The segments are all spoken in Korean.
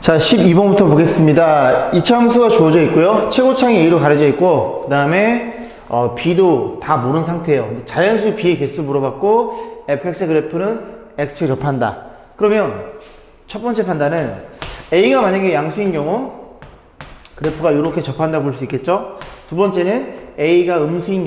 자, 12번부터 보겠습니다. 이차함수가 주어져 있고요. 최고창이 A로 가려져 있고, 그 다음에 B도 다 모르는 상태예요. 자연수 B의 개수 물어봤고, fx의 그래프는 x축에 접한다. 그러면 첫 번째 판단은 A가 만약에 양수인 경우 그래프가 이렇게 접한다고 볼 수 있겠죠. 두 번째는 A가 음수인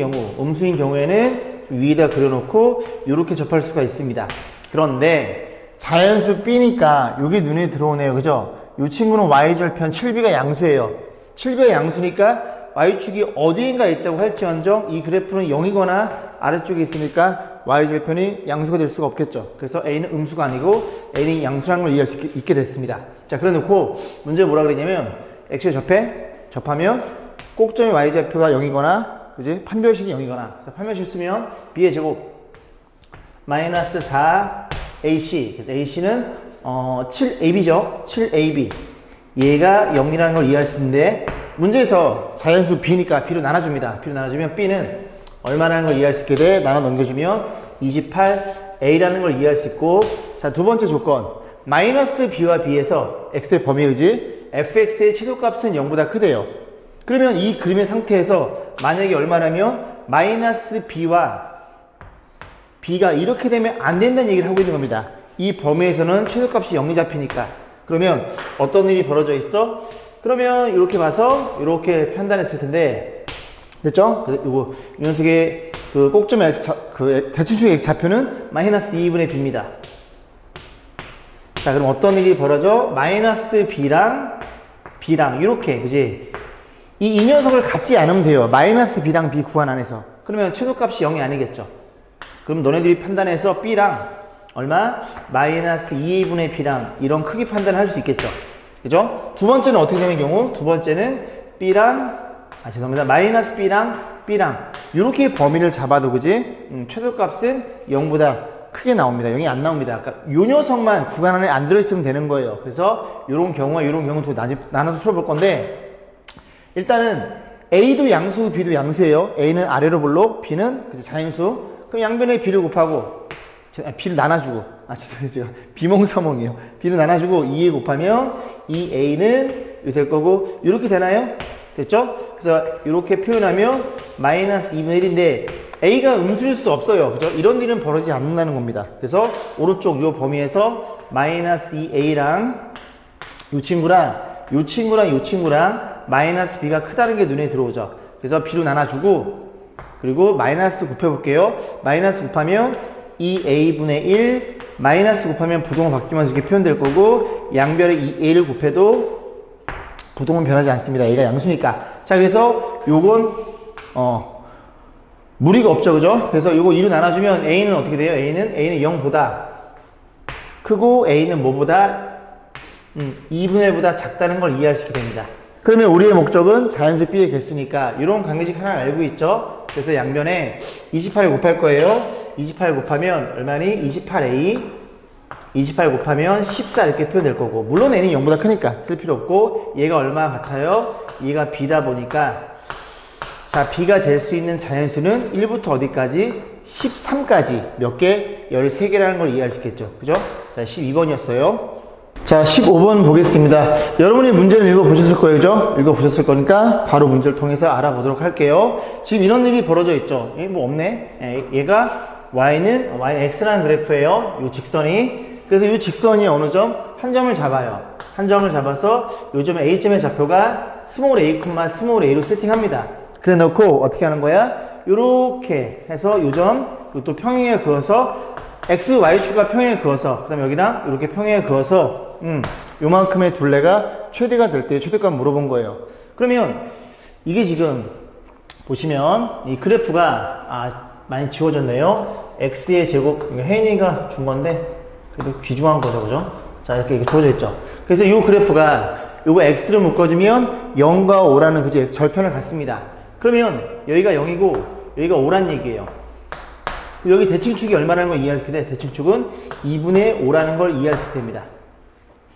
경우에는 위에다 그려놓고 이렇게 접할 수가 있습니다. 그런데 자연수 B니까 이게 눈에 들어오네요. 그죠? 이 친구는 y절편 7b가 양수예요. 7b가 양수니까 y축이 어디인가 있다고 할지언정 이 그래프는 0이거나 아래쪽에 있으니까 y절편이 양수가 될 수가 없겠죠. 그래서 A는 음수가 아니고 A는 양수라는 걸 이해할 수 있게 됐습니다. 자, 그래 놓고 문제 뭐라 그랬냐면 x에 접하면 꼭점의 y좌표가 0이거나 그지? 판별식이 0이거나 그래서 판별식 쓰면 b의 제곱 마이너스 4ac 그래서 ac는 7ab죠. 7ab 얘가 0이라는 걸 이해할 수 있는데 문제에서 자연수 b니까 b로 나눠줍니다. b로 나눠주면 b는 얼마라는 걸 이해할 수 있게 돼. 나눠 넘겨주면 28a라는 걸 이해할 수 있고 자, 두 번째 조건 마이너스 b와 b에서 x의 범위 의지 fx의 최소값은 0보다 크대요. 그러면 이 그림의 상태에서 만약에 얼마라면 마이너스 b와 b가 이렇게 되면 안 된다는 얘기를 하고 있는 겁니다. 이 범위에서는 최소값이 0이 잡히니까. 그러면 어떤 일이 벌어져 있어? 그러면 이렇게 봐서 이렇게 판단했을 텐데 됐죠? 요거 이 녀석의 그 꼭점의 대칭축의 좌표는 마이너스 2분의 b입니다. 자, 그럼 어떤 일이 벌어져? 마이너스 b랑 이렇게 그지? 이 녀석을 같지 않으면 돼요. 마이너스 b랑 b 구간 안에서. 그러면 최소값이 0이 아니겠죠. 그럼 너네들이 판단해서 b랑 얼마? 마이너스 2분의 b랑 이런 크기 판단을 할 수 있겠죠. 그죠? 두 번째는 어떻게 되는 경우? 두 번째는 b랑 죄송합니다. 마이너스 b랑 이렇게 범위를 잡아도 그지? 최소값은 0보다 크게 나옵니다. 0이 안 나옵니다. 그러니까 요 녀석만 구간 안에 안 들어있으면 되는 거예요. 그래서 요런 경우와 요런 경우 두 나눠서 풀어볼 건데 일단은 A도 양수, B도 양수예요. A는 아래로 볼록, B는 그치, 자연수. 그럼 양변에 B를 곱하고 B를 나눠주고 죄송해요. 비몽사몽이에요. B를 나눠주고 2에 곱하면 이 A는 이렇게 될 거고 이렇게 되나요? 됐죠? 그래서 이렇게 표현하면 마이너스 2분의 1인데 A가 음수일 수 없어요. 그죠? 이런 일은 벌어지지 않는다는 겁니다. 그래서 오른쪽 요 범위에서 마이너스 2A랑 요 친구랑 마이너스 B가 크다는 게 눈에 들어오죠. 그래서 B로 나눠주고 그리고 마이너스 곱해볼게요. 마이너스 곱하면 2A분의 1 마이너스 곱하면 부동은 바뀌면서 이렇게 표현될 거고 양변에 2A를 곱해도 부동은 변하지 않습니다. A가 양수니까. 자, 그래서 요건 무리가 없죠. 그죠? 그래서 요거 2로 나눠주면 A는 어떻게 돼요? A는 0보다 크고 A는 뭐보다 2분의 1보다 작다는 걸 이해할 수 있게 됩니다. 그러면 우리의 목적은 자연수 B의 개수니까 이런 관계식 하나를 알고 있죠. 그래서 양변에 28 곱할 거예요. 28 곱하면 얼마니? 28 곱하면 14 이렇게 표현될 거고 물론 N이 0보다 크니까 쓸 필요 없고 얘가 얼마 같아요? 얘가 B다 보니까 자, B가 될 수 있는 자연수는 1부터 어디까지? 13까지 몇 개? 13개라는 걸 이해할 수 있겠죠. 그죠? 자, 12번이었어요. 자, 15번 보겠습니다. 여러분이 문제를 읽어보셨을 거예요. 그죠? 읽어보셨을 거니까 바로 문제를 통해서 알아보도록 할게요. 지금 이런 일이 벌어져 있죠. 뭐 없네. 얘가 Y는 X라는 그래프예요. 이 직선이. 그래서 이 직선이 어느 점? 한 점을 잡아요. 한 점을 잡아서 요즘 A점의 좌표가 스몰 a, 스몰 a로 세팅합니다. 그래 놓고 어떻게 하는 거야? 요렇게 해서 요점, 또 평행에 그어서 X, Y축과 평행에 그어서 그 다음에 여기랑 이렇게 평행에 그어서 요만큼의 둘레가 최대가 될 때 최대값 물어본 거예요. 그러면 이게 지금 보시면 이 그래프가 많이 지워졌네요. X의 제곱, 혜인이가 준 건데 그래도 귀중한 거죠. 그죠? 자, 이렇게 주어져 있죠. 그래서 이 그래프가 요거 X를 묶어주면 0과 5라는 그지 절편을 갖습니다. 그러면 여기가 0이고 여기가 5란 얘기예요. 여기 대칭축이 얼마라는 걸 이해할 때 대칭축은 2분의 5라는 걸 이해할 수 됩니다.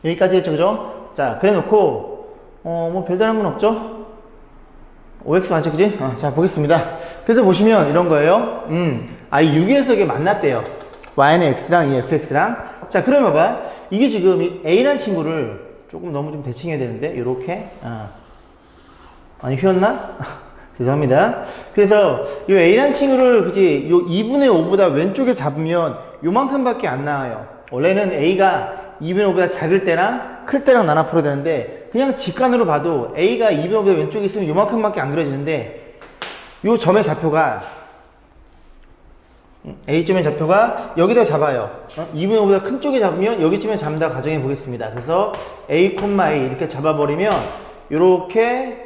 여기까지 했죠, 그죠? 자, 그래 놓고 뭐 별다른 건 없죠? OX 맞죠, 그지? 자, 보겠습니다. 그래서 보시면 이런 거예요. 이 6에서 이게 만났대요. Y는 X랑 이 FX랑. 자, 그러면 봐봐. 이게 지금 A라는 친구를 조금 너무 좀 대칭해야 되는데, 요렇게. 아니, 휘었나? 죄송합니다. 그래서 이 A란 친구를 그지 요 2분의 5보다 왼쪽에 잡으면 요만큼밖에 안 나와요. 원래는 A가 2분의 5보다 작을 때랑 클 때랑 나눠 풀어야 되는데 그냥 직관으로 봐도 A가 2분의 5보다 왼쪽에 있으면 요만큼밖에 안 그려지는데 요 점의 좌표가 A점의 좌표가 여기다 잡아요. 2분의 5보다 큰 쪽에 잡으면 여기쯤에 잡는다 가정해 보겠습니다. 그래서 A, A 이렇게 잡아버리면 요렇게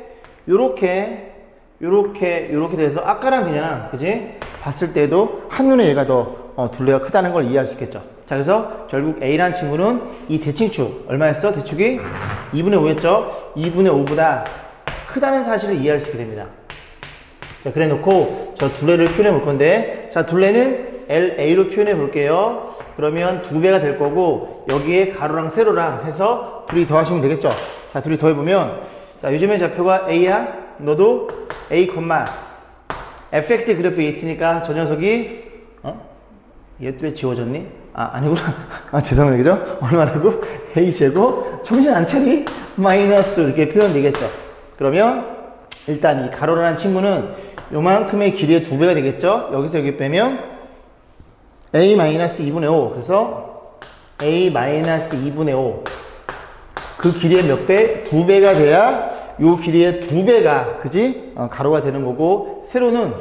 돼서 아까랑 그냥 그지 봤을 때도 한눈에 얘가 더 둘레가 크다는 걸 이해할 수 있겠죠. 자, 그래서 결국 A라는 친구는 이 대칭축 얼마였어? 대축이 2분의 5였죠. 2분의 5보다 크다는 사실을 이해할 수 있게 됩니다. 자, 그래 놓고 저 둘레를 표현해 볼 건데, 자, 둘레는 LA로 표현해 볼게요. 그러면 2배가 될 거고 여기에 가로랑 세로랑 해서 둘이 더하시면 되겠죠. 자, 둘이 더해보면 자, 요즘의 좌표가 A야. 너도 A, fx의 그래프에 있으니까 저 녀석이 얘 또 왜 지워졌니? 아니구나. 죄송해요. 그죠? 얼마라고? A제곱 정신 안 차리? 마이너스 이렇게 표현되겠죠. 그러면 일단 이 가로라는 친구는 요만큼의 길이의 2배가 되겠죠. 여기서 여기 빼면 A-2분의 5 그래서 A-2분의 5 그 길이의 몇 배? 2배가 돼야 요 길이의 2배가 그지? 가로가 되는 거고 세로는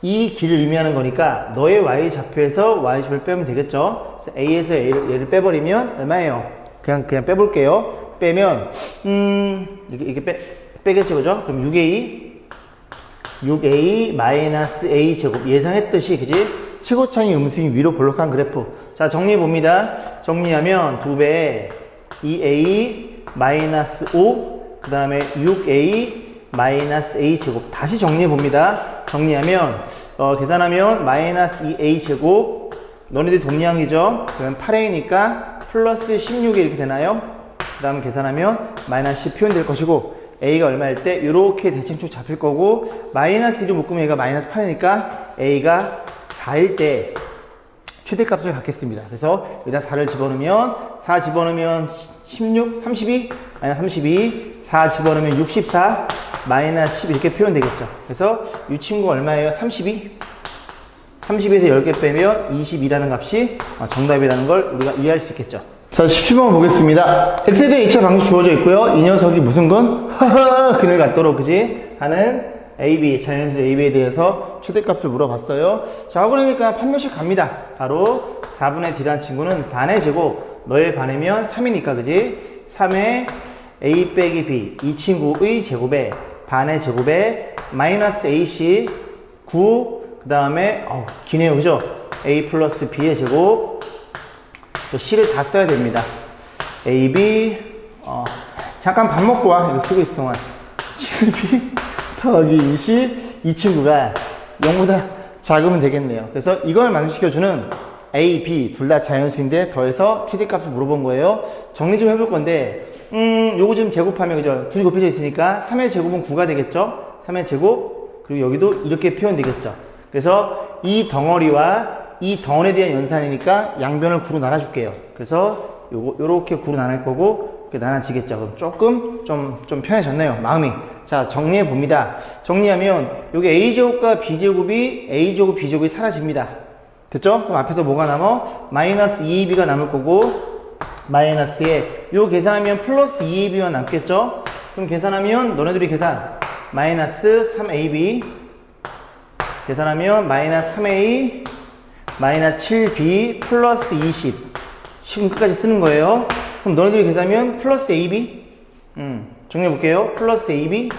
이 길을 의미하는 거니까 너의 y좌표에서 y좌표를 빼면 되겠죠. 그래서 A에서 얘를 빼버리면 얼마예요? 그냥 빼볼게요. 빼면 이렇게 빼겠죠, 그죠? 그럼 6a 마이너스 a 제곱 예상했듯이 그지? 최고차이 음수인 위로 볼록한 그래프. 자, 정리해 봅니다. 정리하면 2배 2a 마이너스 5 그 다음에 6a 마이너스 a 제곱. 다시 정리해 봅니다. 정리하면 계산하면 마이너스 2a 제곱 너네들 동량이죠. 그러면 8a니까 플러스 16이 이렇게 되나요? 그 다음 계산하면 마이너스 10 표현될 것이고 a가 얼마일 때 이렇게 대칭축 잡힐 거고 마이너스 1을 묶으면 얘가 마이너스 8이니까 a가 4일 때 최대값을 갖겠습니다. 그래서 여기다 4를 집어넣으면 4 집어넣으면 16, 32, 마이너스 32, 4 집어넣으면 64, 마이너스 10 이렇게 표현되겠죠. 그래서 이 친구가 얼마예요? 32? 32에서 10개 빼면 22라는 값이 정답이라는 걸 우리가 이해할 수 있겠죠. 자, 17번 보겠습니다. x에 대해 2차 방식 주어져 있고요. 이 녀석이 무슨 건? 그늘 같도록 그지? 하는 AB, 자연수 AB에 대해서 최대값을 물어봤어요. 자, 그러니까 판별식 갑니다. 바로 4분의 D라는 친구는 반의 제곱, 너의 반이면 3이니까 그지? 3의 A 빼기 B, 이 친구의 제곱에 반의 제곱에 마이너스 AC 9, 그 다음에 기네요, 그죠? A 플러스 B의 제곱. 저 C를 다 써야 됩니다. AB 잠깐 밥 먹고 와. 이거 쓰고 있을 동안 7B 더하기 20 이 친구가 0보다 작으면 되겠네요. 그래서 이걸 만족시켜주는 A, B 둘 다 자연수인데 더해서 최대값을 물어본 거예요. 정리 좀 해볼 건데 요거 지금 제곱하면 그죠? 둘이 곱해져 있으니까 3의 제곱은 9가 되겠죠? 3의 제곱 그리고 여기도 이렇게 표현되겠죠. 그래서 이 덩어리와 이 덩어리에 대한 연산이니까 양변을 9로 나눠줄게요. 그래서 요렇게 9로 나눌 거고 이렇게 나눠지겠죠. 그럼 조금 좀 편해졌네요. 마음이. 자, 정리해 봅니다. 정리하면 여기 A제곱과 B제곱이 A제곱, B제곱이 사라집니다. 됐죠? 그럼 앞에서 뭐가 남아? 마이너스 2AB가 남을 거고 마이너스에 요 계산하면 플러스 2AB만 남겠죠? 그럼 계산하면 너네들이 계산 마이너스 3AB 계산하면 마이너스 3A 마이너스 7B 플러스 20 지금 끝까지 쓰는 거예요. 그럼 너네들이 계산하면 플러스 AB 정리해 볼게요. 플러스 AB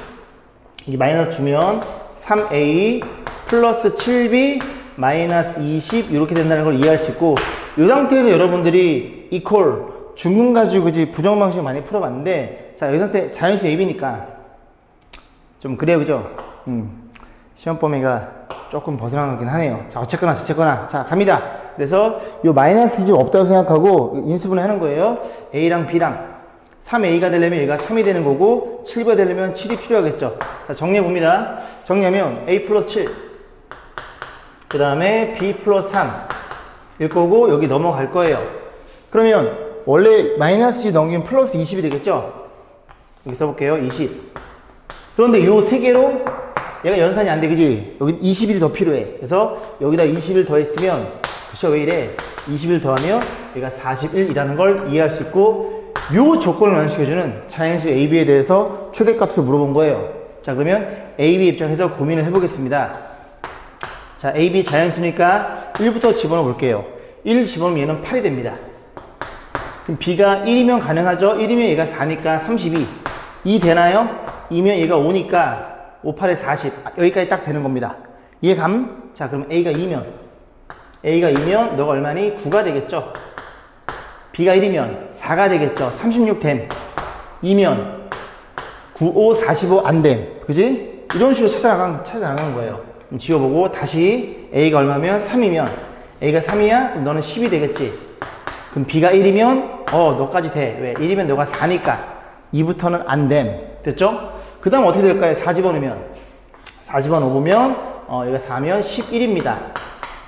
이게 마이너스 주면 3A 플러스 7B 마이너스 20 이렇게 된다는 걸 이해할 수 있고 이 상태에서 여러분들이 이퀄 중근 가지고 그지 부정 방식 많이 풀어봤는데 자, 이 상태 자연수 AB니까 좀 그래요, 그죠? 시험 범위가 조금 벗어나긴 하네요. 자, 어쨌거나 자, 갑니다. 그래서 요 마이너스 집 없다고 생각하고 인수분해 하는 거예요. A랑 B랑 3A가 되려면 얘가 3이 되는 거고 7가 되려면 7이 필요하겠죠. 자, 정리해 봅니다. 정리하면 A 플러스 7 그 다음에 B 플러스 3 일 거고 여기 넘어갈 거예요. 그러면 원래 마이너스 2 넘기면 플러스 20이 되겠죠? 여기 써볼게요. 20. 그런데 요 세 개로 얘가 연산이 안 돼, 그지? 여기 21이 더 필요해. 그래서 여기다 20을 더했으면, 그쵸? 왜 이래? 20을 더하면 얘가 41이라는 걸 이해할 수 있고, 요 조건을 완성시켜주는 자연수 AB에 대해서 최대값을 물어본 거예요. 자, 그러면 AB 입장에서 고민을 해보겠습니다. 자, AB 자연수니까 1부터 집어넣어 볼게요. 1 집어넣으면 얘는 8이 됩니다. 그럼 B가 1이면 가능하죠? 1이면 얘가 4니까 32. 2 되나요? 2면 얘가 5니까 5, 8에 40. 여기까지 딱 되는 겁니다. 이해감? 자, 그럼 A가 2면 너가 얼마니? 9가 되겠죠? B가 1이면 4가 되겠죠? 36 됨. 2면 9, 5, 45 안 됨. 그지? 이런 식으로 찾아나가는 거예요. 그럼 지워보고 다시 A가 얼마면? 3이면 A가 3이야? 그럼 너는 10이 되겠지? 그럼 B가 1이면 너까지 돼. 왜? 1이면 너가 4니까 2부터는 안 됨. 됐죠? 그 다음 어떻게 될까요? 4 집어넣으면 4 집어넣으면 여기가 4면 11입니다.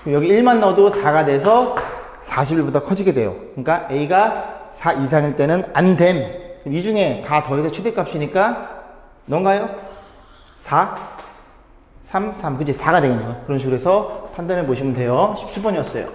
여기 1만 넣어도 4가 돼서 41보다 커지게 돼요. 그러니까 A가 4 이상일 때는 안 됨. 이 중에 다 더해서 최대값이니까 뭔가요? 4? 3? 3. 그치? 4가 되겠네요. 그런 식으로 해서 판단해 보시면 돼요. 17번이었어요.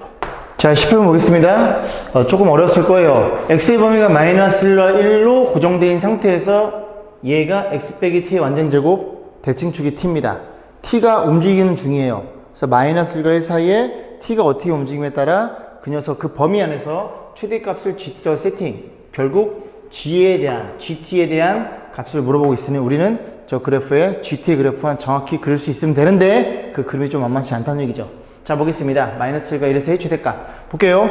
자, 10번 보겠습니다. 조금 어려웠을 거예요. x의 범위가 마이너스 1과 1로 고정되어 있는 상태에서 얘가 x 빼기 t의 완전 제곱 대칭축이 t입니다. t가 움직이는 중이에요. 그래서 마이너스 1과 1 사이에 t가 어떻게 움직임에 따라 그 녀석 그 범위 안에서 최대값을 gt로 세팅. 결국 gt에 대한 값을 물어보고 있으니 우리는 저 그래프에 gt의 그래프만 정확히 그릴 수 있으면 되는데 그 그림이 좀 만만치 않다는 얘기죠. 자, 보겠습니다. 마이너스 1과 1에서의 최대값 볼게요.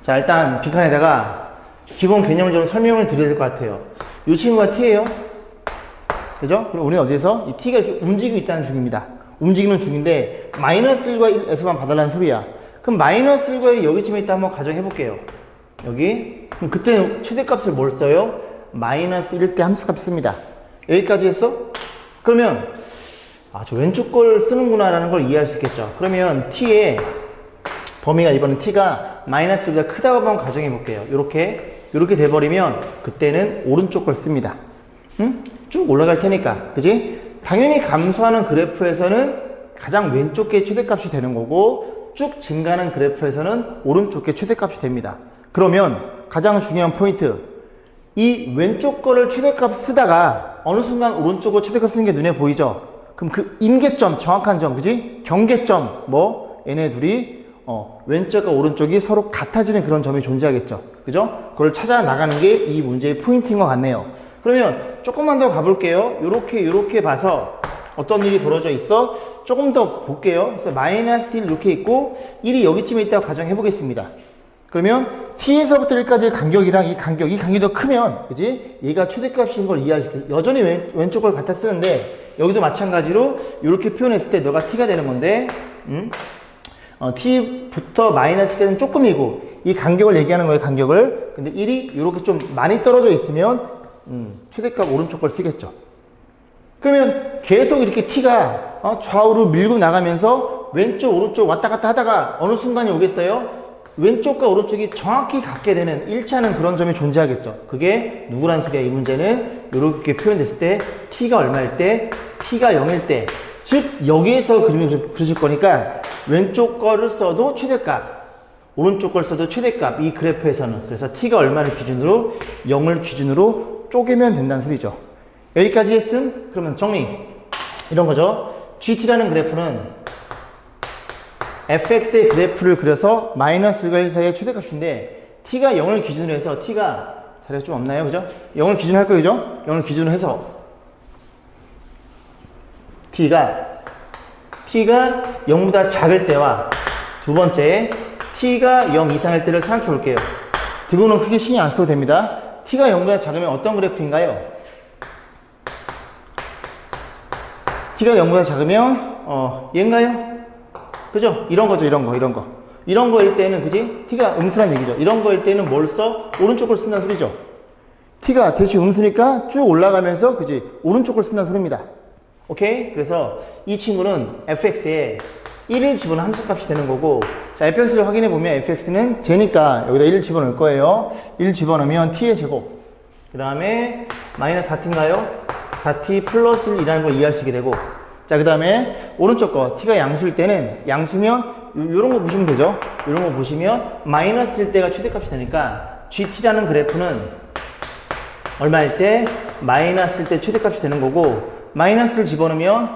자, 일단 빈칸에다가 기본 개념을 좀 설명을 드려야 될 것 같아요. 이 친구가 t예요. 그죠? 그럼 우리는 어디에서? 이 t가 이렇게 움직이고 있다는 중입니다. 움직이는 중인데 마이너스 1과 1에서만 봐달라는 소리야. 그럼 마이너스 1과 1이 여기쯤에 있다 한번 가정해 볼게요. 여기. 그럼 그때 최대값을 뭘 써요? 마이너스 1일 때 함수값 씁니다. 여기까지 했어? 그러면 저 왼쪽 걸 쓰는구나 라는 걸 이해할 수 있겠죠. 그러면 t의 범위가 이번엔 t가 마이너스 1보다 크다고 한번 가정해 볼게요. 요렇게 돼버리면 그때는 오른쪽 걸 씁니다. 응? 쭉 올라갈 테니까. 그지? 당연히 감소하는 그래프에서는 가장 왼쪽 게 최대값이 되는 거고 쭉 증가하는 그래프에서는 오른쪽 게 최대값이 됩니다. 그러면 가장 중요한 포인트, 이 왼쪽 거를 최대값 쓰다가 어느 순간 오른쪽으로 최대값 쓰는 게 눈에 보이죠? 그럼 그 임계점, 정확한 점, 그지? 경계점, 얘네 둘이 왼쪽과 오른쪽이 서로 같아지는 그런 점이 존재하겠죠. 그죠? 그걸 찾아 나가는 게 이 문제의 포인트인 것 같네요. 그러면 조금만 더 가볼게요. 요렇게 봐서 어떤 일이 벌어져 있어? 조금 더 볼게요. 그래서 마이너스 1 이렇게 있고 1이 여기쯤에 있다고 가정해 보겠습니다. 그러면 t에서부터 1까지의 간격이랑 이 간격이 더 크면, 그지? 얘가 최대값인 걸 이해하실게요. 여전히 왼쪽 걸 갖다 쓰는데 여기도 마찬가지로 이렇게 표현했을 때 너가 t가 되는 건데 t부터 마이너스까지는 조금이고 이 간격을 얘기하는 거예요. 간격을. 근데 1이 이렇게 좀 많이 떨어져 있으면 최대값 오른쪽 걸 쓰겠죠. 그러면 계속 이렇게 t가 좌우로 밀고 나가면서 왼쪽 오른쪽 왔다 갔다 하다가 어느 순간이 오겠어요? 왼쪽과 오른쪽이 정확히 같게 되는 일치하는 그런 점이 존재하겠죠. 그게 누구란 소리야? 이 문제는 이렇게 표현됐을 때 t가 얼마일 때? t가 0일 때. 즉 여기에서 그림을 그리실 거니까 왼쪽 거를 써도 최대값, 오른쪽 걸 써도 최대값, 이 그래프에서는. 그래서 t가 얼마를 기준으로? 0을 기준으로 쪼개면 된다는 소리죠. 여기까지 했음? 그러면 정리. 이런 거죠. GT라는 그래프는 fx의 그래프를 그려서 마이너스 1과 1 사이의 최대값인데 t가 0을 기준으로 해서 t가 자리가 좀 없나요? 그죠? 0을 기준으로 할 거예요. 그죠? 0을 기준으로 해서 t가 0보다 작을 때와 두 번째 t가 0 이상일 때를 생각해 볼게요. 그거는 크게 신경 안 써도 됩니다. t가 0보다 작으면 어떤 그래프인가요? t가 0보다 작으면 얘인가요? 그죠? 이런 거죠. 이런 거일 때는, 그지? t가 음수란 얘기죠. 이런 거일 때는 뭘 써? 오른쪽 걸 쓴다는 소리죠. t가 대충 음수니까 쭉 올라가면서, 그지? 오른쪽 걸 쓴다는 소리입니다. 오케이? 그래서 이 친구는 fx의 1을 집어넣은 함수값이 되는 거고, 자, fx를 확인해 보면 fx는 제니까 여기다 1을 집어넣을 거예요. 1 집어넣으면 t의 제곱. 그 다음에 마이너스 4t인가요? 4t 플러스 1이라는 걸 이해할 수 있게 되고, 자, 그 다음에 오른쪽 거 t가 양수일 때는 양수면 요런 거 보시면 되죠. 요런 거 보시면 마이너스일 때가 최대값이 되니까 gt라는 그래프는 얼마일 때? 마이너스일 때 최대값이 되는 거고, 마이너스를 집어넣으면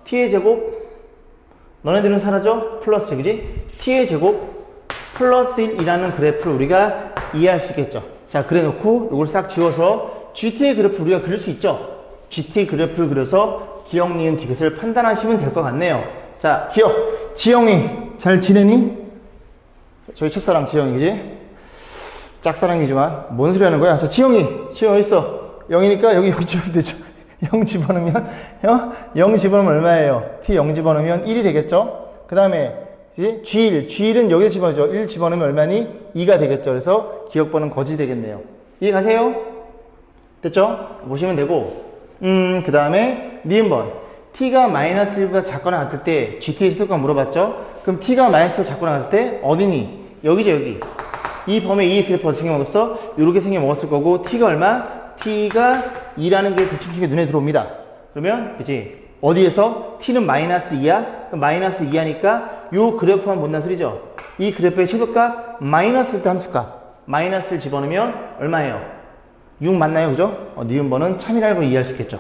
t의 제곱, 너네들은 사라져? 플러스, 그지? t의 제곱 플러스 1이라는 그래프를 우리가 이해할 수 있겠죠. 자, 그래 놓고 이걸 싹 지워서 gt의 그래프 우리가 그릴 수 있죠. GT 그래프를 그려서 기억, 니은, 디귿을 판단하시면 될 것 같네요. 자, 기억. 지영이 잘 지내니? 저희 첫사랑 지영이지? 짝사랑이지만 뭔 소리 하는 거야? 자, 지영이 어디 있어? 0이니까 여기 집어넣으면 되죠. 0 집어넣으면 0 집어넣으면 얼마예요? t 0 집어넣으면 1이 되겠죠? 그 다음에 G1은 여기에 집어넣죠. 1 집어넣으면 얼마니? 2가 되겠죠. 그래서 기억번은 거지 되겠네요. 이해 가세요? 됐죠? 보시면 되고, 그 다음에 니은번. t가 마이너스 1보다 작거나 같을 때 GT의 시도값 물어봤죠? 그럼 t가 마이너스 1보다 작거나 같을 때 어디니? 여기죠, 여기. 이 범위에 이 그래프가 생겨먹었어? 이렇게 생겨먹었을 거고, t가 얼마? t가 2라는 게 대충 중에 눈에 들어옵니다. 그러면, 그치? 어디에서? t는 마이너스 2야? 그럼 마이너스 2하니까 요 그래프만 본다는 소리죠? 이 그래프의 최소값, 마이너스일 때 함수값. 마이너스를 집어넣으면 얼마예요? 6 맞나요? 그죠? 니은번은 참이라는 걸 이해할 수 있겠죠.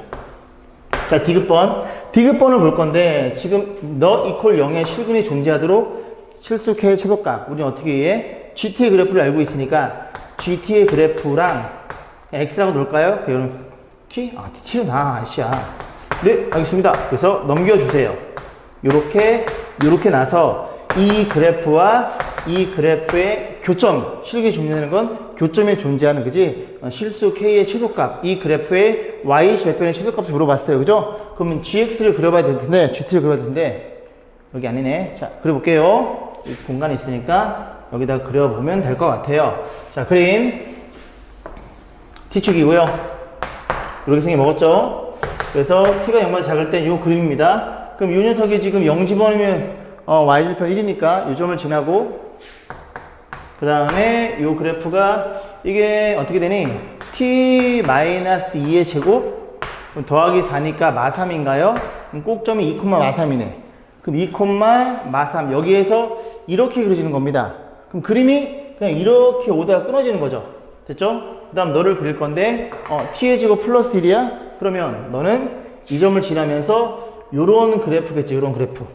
자, 디귿번을 볼 건데, 지금 너 이퀄 0의 실근이 존재하도록 실수 k의 최소값. 우리는 어떻게 이해해? GT의 그래프를 알고 있으니까, GT의 그래프랑 X라고 놓을까요? 여러분, T? 아, T로 나, 아시야. 네, 알겠습니다. 그래서 넘겨주세요. 요렇게 나서 이 그래프와 이 그래프의 교점, 실근이 존재하는 건 교점에 존재하는, 그지? 실수 K의 최소값, 이 그래프의 Y 절편의 최소값을 물어봤어요. 그죠? 그러면 GX를 그려봐야 될 텐데, GT를 그려야 될 텐데, 여기 아니네. 자, 그려볼게요. 이 공간이 있으니까 여기다 그려보면 될 것 같아요. 자, 그림. T축이고요. 이렇게 생겨 먹었죠? 그래서 T가 0보다 작을 땐 이 그림입니다. 그럼 이 녀석이 지금 0 집어넣으면 Y절편 1이니까 이 점을 지나고, 그 다음에 이 그래프가 이게 어떻게 되니? t-2의 제곱 더하기 4니까 마3인가요? 그럼 꼭점이 2, 마3이네. 그럼 2, 마3 여기에서 이렇게 그려지는 겁니다. 그럼 그림이 그냥 이렇게 오다가 끊어지는 거죠. 됐죠? 그 다음 너를 그릴 건데 t의 제곱 플러스 1이야? 그러면 너는 이 점을 지나면서 요런 그래프겠지. 요런 그래프.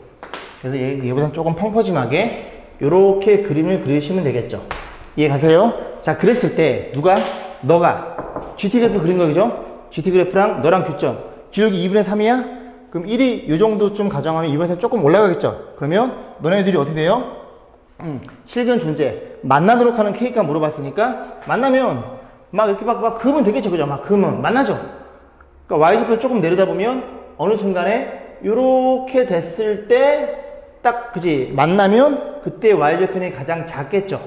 그래서 얘보다는 조금 펑퍼짐하게 요렇게 그림을 그리시면 되겠죠. 이해 가세요? 자, 그랬을 때 너가 GT 그래프 그린 거죠? GT 그래프랑 너랑 교점 기울기 2분의 3이야? 그럼 1이 요 정도쯤 가정하면 2분의 3 조금 올라가겠죠? 그러면 너네들이 어떻게 돼요? 실근 존재 만나도록 하는 K값 물어봤으니까 만나면 막 이렇게 막 그으면 되겠죠. 그죠? 막 그으면 만나죠. 그러니까 Y좌표 조금 내려다 보면 어느 순간에 요렇게 됐을 때 딱, 그지? 만나면 그때 Y절편이 가장 작겠죠?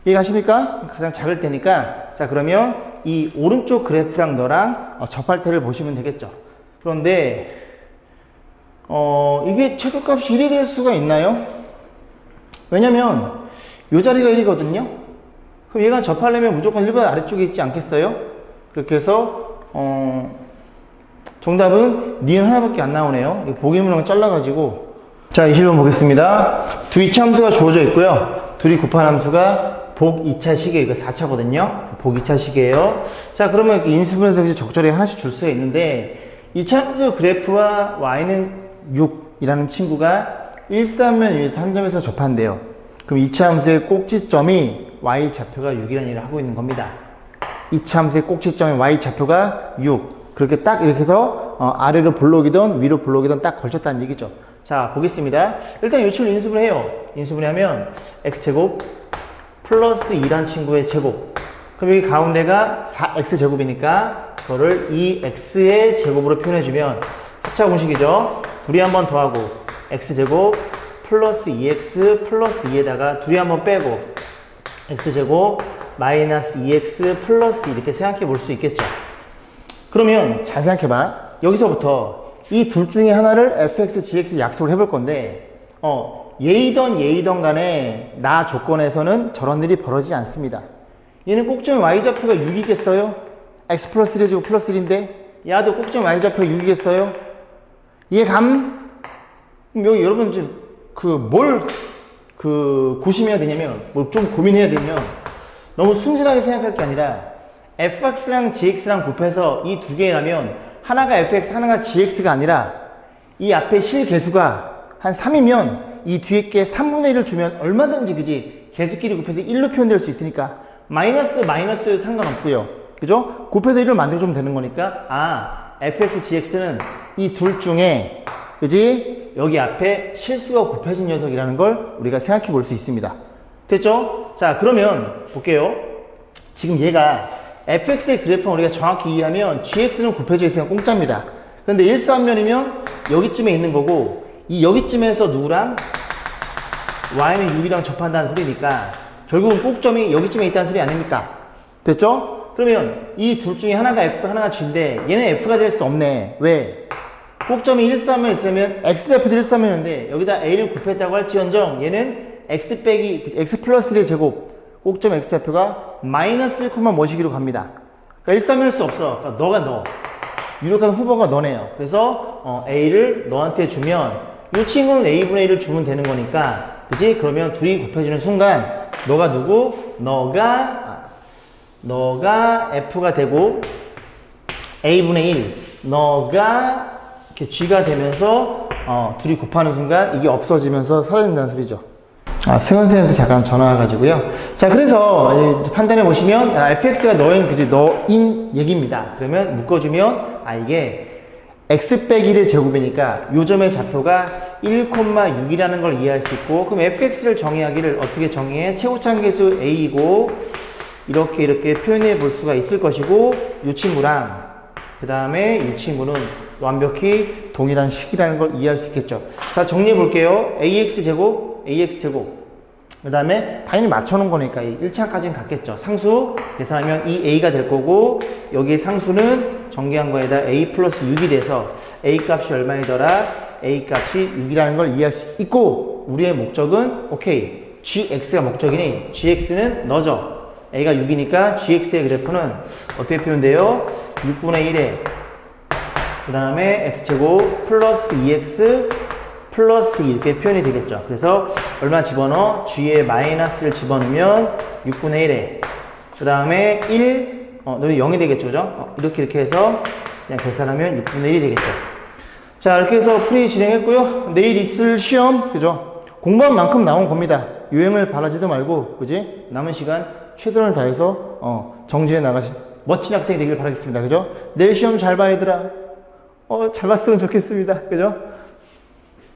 이해가십니까? 가장 작을 테니까. 자, 그러면 이 오른쪽 그래프랑 너랑 접할 때를 보시면 되겠죠? 그런데, 이게 최소값이 1이 될 수가 있나요? 왜냐면, 요 자리가 1이거든요? 그럼 얘가 접하려면 무조건 1보다 아래쪽에 있지 않겠어요? 그렇게 해서, 정답은 니은 하나밖에 안 나오네요. 보기문항 잘라가지고. 자, 20번 보겠습니다. 두 이차 함수가 주어져 있고요. 둘이 곱한 함수가 복 2차 시계, 이거 4차거든요. 복 2차 시계예요. 자, 그러면 이렇게 인수분해서 적절히 하나씩 줄 수가 있는데, 2차 함수 그래프와 y는 6이라는 친구가 1,3면 1에서 한 점에서 접한대요. 그럼 2차 함수의 꼭지점이 y 좌표가 6이라는 얘기를 하고 있는 겁니다. 2차 함수의 꼭지점이 y 좌표가 6. 그렇게 딱 이렇게 해서 아래로 볼록이든 위로 볼록이든 딱 걸쳤다는 얘기죠. 자, 보겠습니다. 일단 요 친구를 인수분해 해요. 인수분해 하면 x제곱 플러스 2란 친구의 제곱. 그럼 여기 가운데가 4x제곱이니까 그거를 2x의 제곱으로 표현해주면 합차 공식이죠. 둘이 한번 더하고 x제곱 플러스 2x 플러스 2에다가 둘이 한번 빼고 x제곱 마이너스 2x 플러스 2 이렇게 생각해 볼 수 있겠죠. 그러면 잘 생각해봐. 여기서부터 이 둘 중에 하나를 fx, gx 약속을 해볼 건데 얘이던 간에 나 조건에서는 저런 일이 벌어지지 않습니다. 얘는 꼭점 y좌표가 6이겠어요? x 플러스 1의 제곱 플러스 1인데 야도 꼭점 y좌표가 6이겠어요? 이해 감? 그럼 여기 여러분 고심해야 되냐면 뭘 좀 고민해야 되면 너무 순진하게 생각할 게 아니라 fx랑 gx랑 곱해서 이 두 개라면 하나가 fx 하나가 gx가 아니라 이 앞에 실개수가 한 3이면 이 뒤에 게 3분의 1을 주면 얼마든지 그지 개수끼리 곱해서 1로 표현될 수 있으니까 마이너스 상관없고요. 그죠? 곱해서 1을 만들어주면 되는 거니까 fx gx는 이 둘 중에 그지 여기 앞에 실수가 곱해진 녀석이라는 걸 우리가 생각해 볼 수 있습니다. 됐죠? 자 그러면 볼게요. 지금 얘가 fx의 그래프는 우리가 정확히 이해하면 gx는 곱해져 있으면 공짜입니다. 근데 일사면이면 여기쯤에 있는 거고 이 여기쯤에서 누구랑 y는 6이랑 접한다는 소리니까 결국은 꼭점이 여기쯤에 있다는 소리 아닙니까? 됐죠? 그러면 이 둘 중에 하나가 f 하나가 g인데 얘는 f가 될 수 없네. 왜? 꼭점이 1,3면 있으면 x좌표도 1,3면인데 여기다 a를 곱했다고 할지언정 얘는 x 플러스 1의 제곱 꼭점 x좌표가 마이너스 1, 뭐시기로 갑니다. 그러니까 1,3일 수 없어. 그러니까 너가 넣어. 유력한 후보가 너네요. 그래서 a를 너한테 주면 이 친구는 a분의 1을 주면 되는 거니까 그지? 그러면 둘이 곱해지는 순간 너가 누구? 너가 f가 되고 a분의 1 너가 이렇게 g가 되면서 둘이 곱하는 순간 이게 없어지면서 사라진다는 소리죠. 승현 선생님한테 잠깐 전화 와가지고요. 자, 그래서 판단해 보시면 fx가 너인 얘기입니다. 그러면 묶어주면 이게 x 빼기 1의 제곱이니까 요 점의 좌표가 1,6이라는 걸 이해할 수 있고 그럼 fx를 정의하기를 어떻게 정의해? 최고차계수 a이고 이렇게 표현해 볼 수가 있을 것이고 요 친구랑 그 다음에 이 친구는 완벽히 동일한 식이라는 걸 이해할 수 있겠죠. 자, 정리해 볼게요. ax제곱 그 다음에 당연히 맞춰놓은 거니까 1차까지는 같겠죠. 상수 계산하면 이 a가 될 거고 여기에 상수는 전개한 거에다 a 플러스 6이 돼서 a 값이 얼마이더라? a 값이 6이라는 걸 이해할 수 있고 우리의 목적은 오케이 gx가 목적이니 gx는 너죠. a가 6이니까 gx의 그래프는 어떻게 표현돼요? 6분의 1에 그 다음에 x제곱 플러스 2x 플러스 2 이렇게 표현이 되겠죠. 그래서 얼마 집어넣어? g에 마이너스를 집어넣으면 6분의 1에 그 다음에 1 너는 0이 되겠죠. 그죠? 이렇게 해서 그냥 계산하면 6분의 1이 되겠죠. 자, 이렇게 해서 풀이 진행했고요. 내일 있을 시험 그죠? 공부한 만큼 나온 겁니다. 유행을 바라지도 말고 그지? 남은 시간 최선을 다해서 정진해 나가신 멋진 학생이 되길 바라겠습니다. 그죠? 내일 시험 잘 봐 얘들아. 잘 봤으면 좋겠습니다. 그죠?